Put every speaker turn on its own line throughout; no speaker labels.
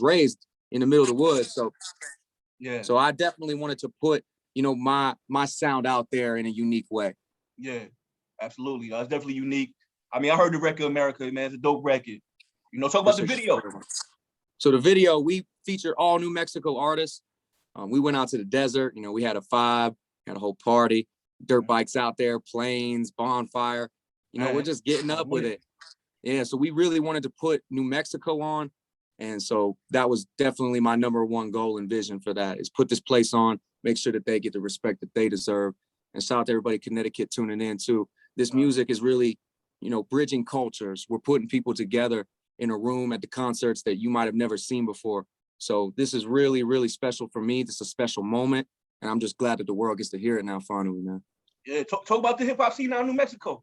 raised in the middle of the woods. So
yeah.
So I definitely wanted to put, you know, my sound out there in a unique way.
Yeah, absolutely. It's definitely unique. I mean, I heard the record America, man. It's a dope record. You know, talk about the video.
So the video, we featured all New Mexico artists. We went out to the desert. You know, we had a vibe, had a whole party, dirt bikes out there, planes, bonfire. You know, we're just getting up with it. Yeah, so we really wanted to put New Mexico on. And so that was definitely my #1 goal and vision for that, is put this place on, make sure that they get the respect that they deserve. And shout out to everybody in Connecticut tuning in too. This music is really, you know, bridging cultures. We're putting people together in a room at the concerts that you might have never seen before. So this is really, really special for me. This is a special moment. And I'm just glad that the world gets to hear it now finally, man.
Yeah, talk about the hip hop scene now in New Mexico.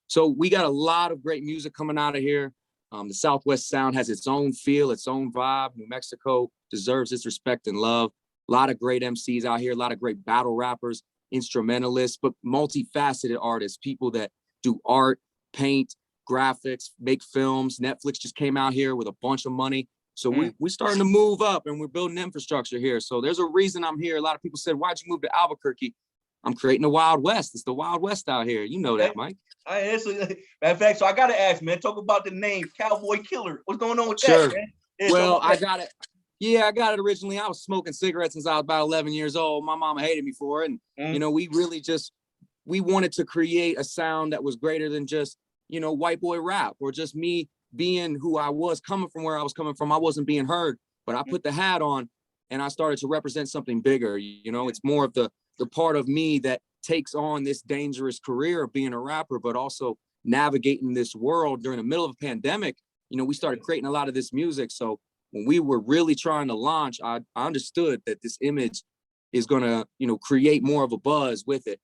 So we got a lot of great music coming out of here. The Southwest sound has its own feel, its own vibe. New Mexico deserves its respect and love. A lot of great MCs out here, a lot of great battle rappers, instrumentalists, but multifaceted artists, people that do art, paint, graphics, make films. Netflix just came out here with a bunch of money. So we're starting to move up and we're building infrastructure here. So there's a reason I'm here. A lot of people said, why'd you move to Albuquerque? I'm creating the Wild West. It's the Wild West out here. You know that, Mike.
Matter of fact, so I got to ask, man, talk about the name Cowboy Killer. What's going on with
that,
man? Yeah,
well, I got it. Yeah, I got it originally. I was smoking cigarettes since I was about 11 years old. My mama hated me for it. And, you know, we really we wanted to create a sound that was greater than just, you know, white boy rap or just me being who I was, coming from where I was coming from. I wasn't being heard, but I put the hat on and I started to represent something bigger. You know, it's more of the part of me that takes on this dangerous career of being a rapper, but also navigating this world during the middle of a pandemic. You know, we started creating a lot of this music. So when we were really trying to launch, I understood that this image is going to, you know, create more of a buzz with it.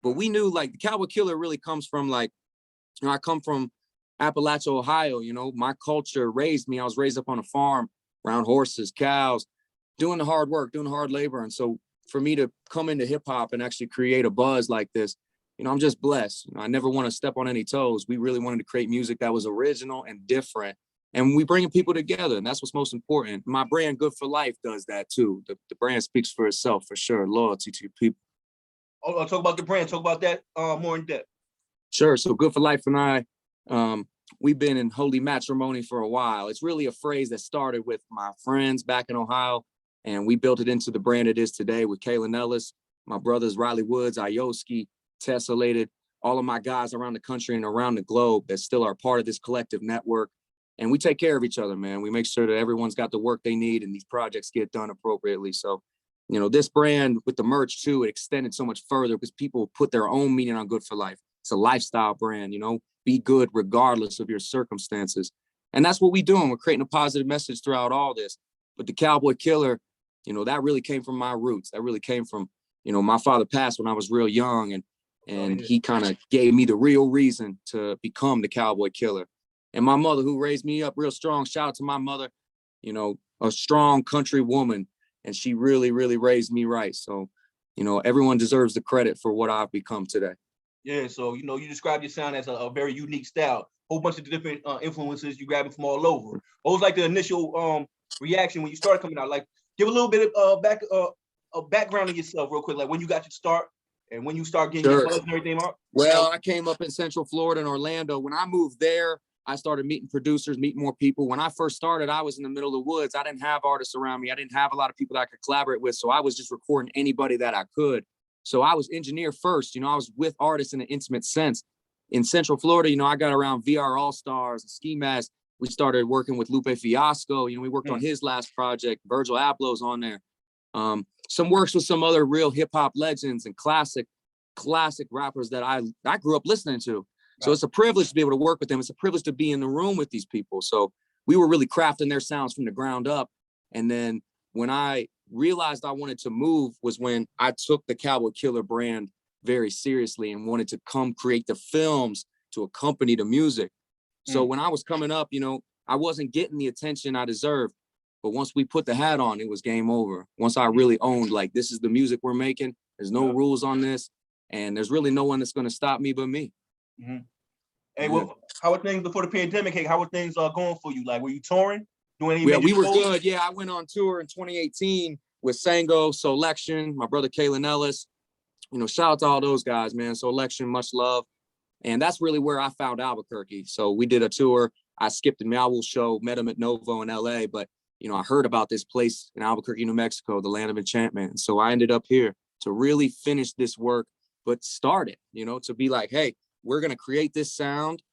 But we knew like the Cowboy Killer really comes from like, you know, I come from Appalachia, Ohio. You know, my culture raised me. I was raised up on a farm around horses, cows, doing the hard work, doing the hard labor. And so for me to come into hip hop and actually create a buzz like this, you know, I'm just blessed. You know, I never want to step on any toes. We really wanted to create music that was original and different. And we bringing people together, and that's what's most important. My brand, Good for Life, does that too. The brand speaks for itself, for sure. Loyalty to your people.
Oh, talk about the brand. Talk about that more in depth.
Sure. So Good for Life and I, we've been in holy matrimony for a while. It's really a phrase that started with my friends back in Ohio, and we built it into the brand it is today with Kaylin Ellis, my brothers Riley Woods, Ayoski, Tessellated, all of my guys around the country and around the globe that still are part of this collective network. And we take care of each other, man. We make sure that everyone's got the work they need and these projects get done appropriately. So, you know, this brand with the merch too, it extended so much further because people put their own meaning on Good for Life. It's a lifestyle brand, you know, be good regardless of your circumstances. And that's what we're doing. We're creating a positive message throughout all this. But the Cowboy Killer, you know, that really came from my roots. That really came from, you know, my father passed when I was real young, and he kind of gave me the real reason to become the Cowboy Killer. And my mother, who raised me up real strong, shout out to my mother, you know, a strong country woman, and she really, really raised me right. So, you know, everyone deserves the credit for what I've become today.
Yeah, so, you know, you describe your sound as a very unique style, whole bunch of different influences you grabbing from all over. What was like the initial reaction when you started coming out? Like, give a little bit of background of yourself real quick, like when you got your start and when you start getting your buzz and everything up.
Well, I came up in Central Florida in Orlando. When I moved there, I started meeting producers, meeting more people. When I first started, I was in the middle of the woods. I didn't have artists around me. I didn't have a lot of people that I could collaborate with. So I was just recording anybody that I could. So I was engineer first. You know, I was with artists in an intimate sense. In Central Florida, you know, I got around VR All-Stars and Ski Mask. We started working with Lupe Fiasco. You know, we worked on his last project. Virgil Abloh's on there. Some works with some other real hip hop legends and classic rappers that I grew up listening to. So it's a privilege to be able to work with them. It's a privilege to be in the room with these people. So we were really crafting their sounds from the ground up. And then when I realized I wanted to move was when I took the Cowboy Killer brand very seriously and wanted to come create the films to accompany the music. So when I was coming up, you know, I wasn't getting the attention I deserved. But once we put the hat on, it was game over. Once I really owned, like, this is the music we're making. There's no rules on this. And there's really no one that's going to stop me but me.
Hey, well, how are things before the pandemic? Hey, how are things going for you? Like, were you touring? doing any
Yeah,
major
we were
shows?
good. Yeah, I went on tour in 2018 with Sango, Selection, my brother Kalen Ellis. You know, shout out to all those guys, man. Selection, much love. And that's really where I found Albuquerque. So we did a tour. I skipped the Malwool show, met him at Novo in LA, but you know, I heard about this place in Albuquerque, New Mexico, the land of enchantment. And so I ended up here to really finish this work, but start it, you know, to be like, hey, we're going to create this sound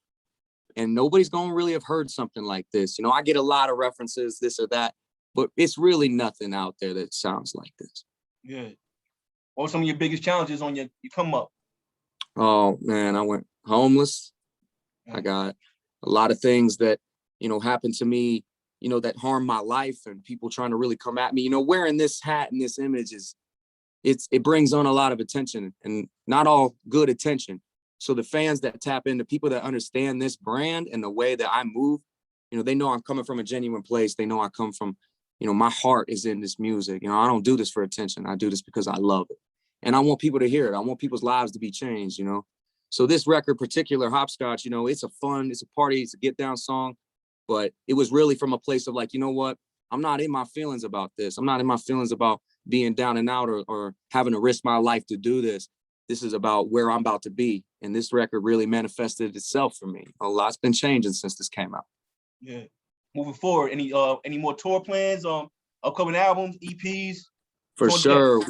and nobody's going to really have heard something like this. You know, I get a lot of references, this or that, but it's really nothing out there that sounds like this.
Yeah. What were some of your biggest challenges on your come up?
Oh man, I went homeless. I got a lot of things that, you know, happened to me, you know, that harmed my life, and people trying to really come at me. You know, wearing this hat and this image it brings on a lot of attention, and not all good attention. So the fans that tap into, people that understand this brand and the way that I move, you know, they know I'm coming from a genuine place. They know I come from, you know, my heart is in this music. You know, I don't do this for attention. I do this because I love it. And I want people to hear it. I want people's lives to be changed, you know? So this record, particular Hopscotch, you know, it's a party, it's a get down song, but it was really from a place of like, you know what? I'm not in my feelings about this. I'm not in my feelings about being down and out or having to risk my life to do this. This is about where I'm about to be. And this record really manifested itself for me. A lot's been changing since this came out.
Yeah. Moving forward, any more tour plans, upcoming albums, EPs?
For sure.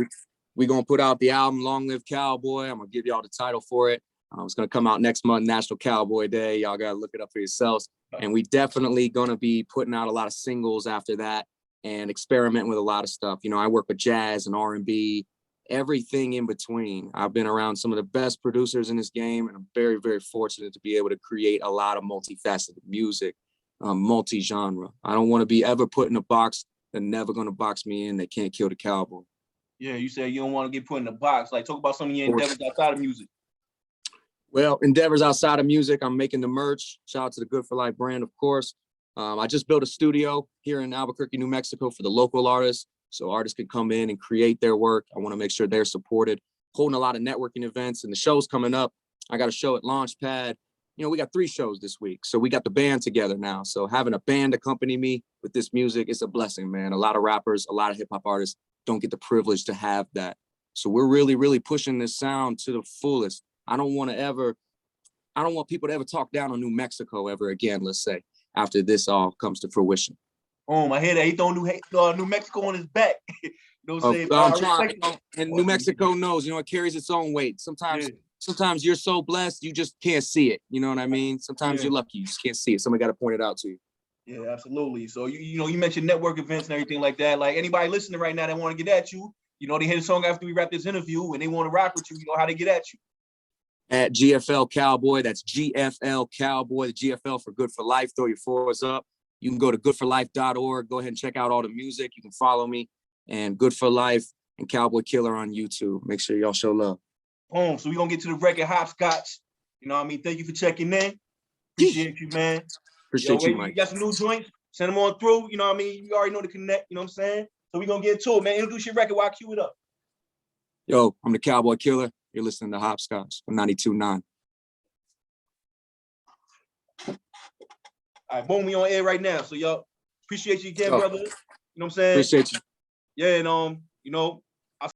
We're going to put out the album, Long Live Cowboy. I'm going to give y'all the title for it. It's going to come out next month, National Cowboy Day. Y'all got to look it up for yourselves. And we definitely going to be putting out a lot of singles after that and experiment with a lot of stuff. You know, I work with jazz and R&B, everything in between. I've been around some of the best producers in this game, and I'm very, very fortunate to be able to create a lot of multifaceted music, multi-genre. I don't want to be ever put in a box. They're never going to box me in. They can't kill the cowboy.
Yeah, you said you don't want to get put in a box. Like, talk about some of your endeavors outside of music.
Well, endeavors outside of music, I'm making the merch. Shout out to the Good for Life brand, of course. I just built a studio here in Albuquerque, New Mexico for the local artists. So artists can come in and create their work. I want to make sure they're supported. Holding a lot of networking events, and the show's coming up. I got a show at Launchpad. You know, we got 3 shows this week. So we got the band together now. So having a band accompany me with this music is a blessing, man. A lot of rappers, a lot of hip hop artists don't get the privilege to have that. So we're really, really pushing this sound to the fullest. I don't want people to ever talk down on New Mexico ever again, let's say, after this all comes to fruition.
I hear that. He throwing New Mexico on his back. You know what I'm saying?
And New Mexico knows, you know, it carries its own weight. Sometimes you're so blessed, you just can't see it. You know what I mean? Sometimes you're lucky, you just can't see it. Somebody got to point it out to you.
Yeah, absolutely. So, you know, you mentioned network events and everything like that. Like, anybody listening right now that want to get at you, you know, they hear the song after we wrap this interview and they want to rock with you, you know how they get at you.
At GFL Cowboy, that's GFL Cowboy, the GFL for Good for Life. Throw your 4s up. You can go to goodforlife.org. Go ahead and check out all the music. You can follow me and Good for Life and Cowboy Killer on YouTube. Make sure y'all show love.
So we're going to get to the record, Hopscotch. You know what I mean? Thank you for checking in. Appreciate you, man.
Appreciate you, Mike.
You got some new joints? Send them on through. You know what I mean? You already know the connect. You know what I'm saying? So we're going to get to it, man. Introduce your record while I cue it up.
Yo, I'm the Cowboy Killer. You're listening to Hopscotch on 92.9.
All right, boom, we on air right now. So, y'all, appreciate you again, brother. You know what I'm saying?
Appreciate you.
Yeah, and, you know,